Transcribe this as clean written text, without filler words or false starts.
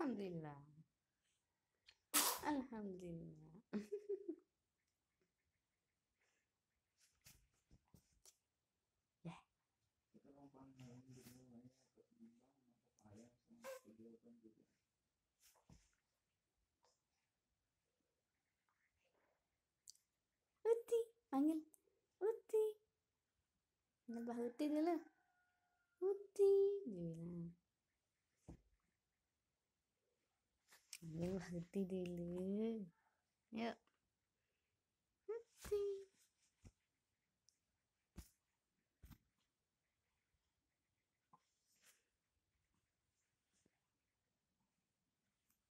Alhamdulillah. Alhamdulillah. Ya. Uti, panggil Uti. Nambah Uti dulu. Uti, dia bilang. Panggil Uti dulu. Yuk. Uti.